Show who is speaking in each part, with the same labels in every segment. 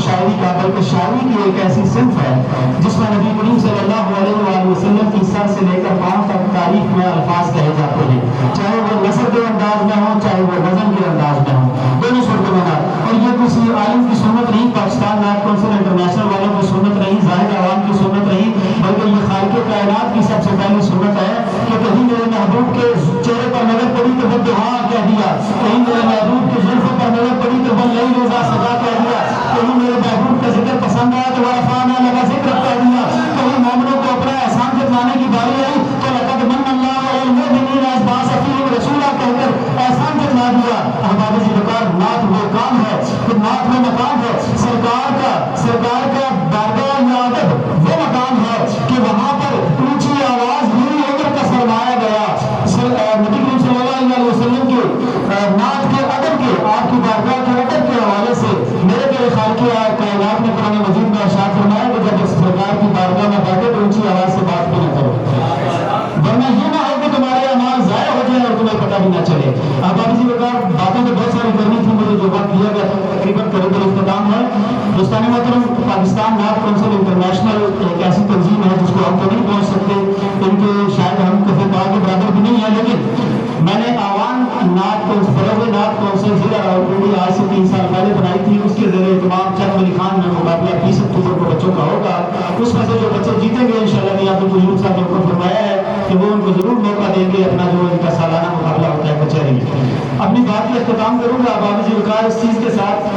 Speaker 1: شاعری کا بلکہ شاعری کی ایک ایسی صنف ہے جس میں نبی کریم صلی اللہ علیہ وآلہ وسلم کی سر سے لے کر پاؤں تک تاریخ میں الفاظ کہے جاتے ہیں، چاہے وہ نثر کے انداز میں ہوں چاہے وہ نظم کے انداز میں ہوں، دونوں صورتوں میں نعت۔ اور یہ کسی عالم کی سنت نہیں، پاکستان نعت کونسل انٹرنیشنل والوں کی سنت نہیں، زاہد عوام کی سنت نہیں، بلکہ یہ خالق کائنات کی سب سے پہلی سنت ہے کہ کہیں میرے محبوب کے چہرے پر نظر پڑی تو وہ دعا کہہ دیا، کہیں میرے محبوب کے زلفوں پر نظر پڑی تو وہ لئی روزہ سجا کہہ دیا، کہیں میرے محبوب کا ذکر پسند آیا تو ورفعنا لک ذکرک کہہ دیا، کہیں مومنوں کو اپنا احسان جتلانے کی باری آئی تو لقد من اللہ علی المؤمنین اذ بعث فیہم رسولا کہہ کر احسان جتلا دیا۔ احباب ذی وقار، نعت وہ کام ہے کہ نعت وہ مقام ہے، سرکار کا بارگاہ عیادت وہ مقام ہے کہ وہاں پر اونچی آواز نور عمر کا فرمایا گیا۔ نبی کریم صلی اللہ علیہ وسلم کے نعت کے ادب کے، آپ کی بارگاہ کے ادب کے حوالے سے میرے پیارے خالق کائنات نے قرآن مجید میں ارشاد فرمایا کہ جب سرکار کی بارگاہ میں بیٹھے تو اونچی آواز سے بات بھی نہ کرو، ورنہ یہ نہ ہو کہ تمہارے اعمال ضائع ہو جائیں اور تمہیں پتہ بھی نہ چلے۔ اب آپ اسی وقت باتیں تو بہت ساری کرنی تھی، مجھے جو وقت دیا گیا تھا تقریباً قریب اختتام ہے۔ دوستان محترم، پاکستان نعت کونسل انٹرنیشنل ایک ایسی تنظیم ہے جس کو ہم تو نہیں پہنچ سکتے، ان کے شاید ہم کسی بار کے برابر بھی نہیں ہے، لیکن میں نے آوان نعت فروغ نعت کونسل ضلع راولپنڈی آج سے 3 سال پہلے بنائی تھی، اس کے زیر اہتمام چک علی خان میں مقابلہ 20 اکتوبر کو بچوں کا ہوگا، اس میں سے جو بچے جیتیں گے انشاءاللہ نے آپ کو صاحب نے حکم فرمایا ہے کہ وہ ان کو ضرور موقع دیں گے اپنا جو ان کا سالانہ مقابلہ ہوتا ہے کچہری میں۔ اپنی بات کا اختتام کروں گا اب ذی وقار اس چیز کے ساتھ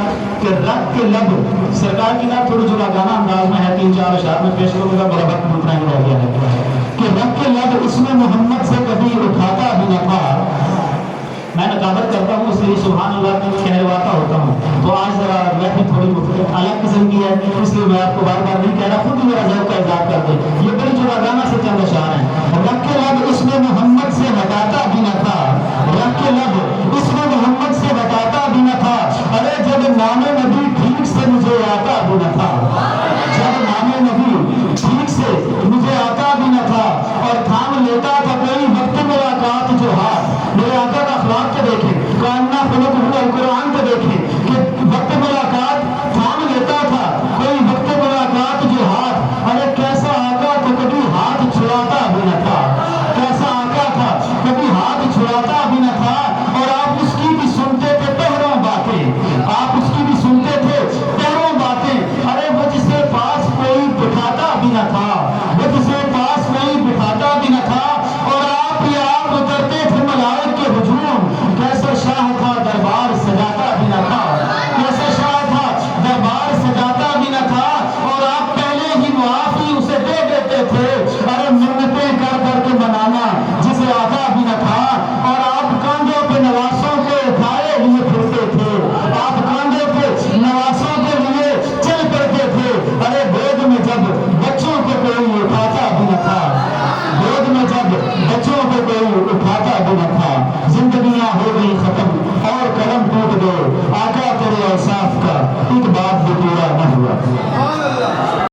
Speaker 1: کہ رب کے لب سرکار کی نعت تھوڑی جلاگانہ انداز میں ہے، 3-4 اشعار میں پیش کروں گا، میرا وقت اتنا ہی رہ گیا ہے کہ رب کے لب اس میں محمد سے کبھی اٹھاتا بھی نہ تھا۔ میں نقابت کرتا ہوں اس لیے سبحان اللہ کی کہلواتا ہوتا ہوں، تو آج ذرا میں بھی تھوڑی الگ قسم کی ہے، اس لیے میں آپ کو بار بار نہیں کہہ رہا، خود ہی میرا ذوق کا اظہار کر دیں۔ یہ بڑی جلاگانہ سے چند اشعار ہیں۔ رب کے لب اس میں محمد سے ہٹاتا بھی نہ تھا، رب کے لب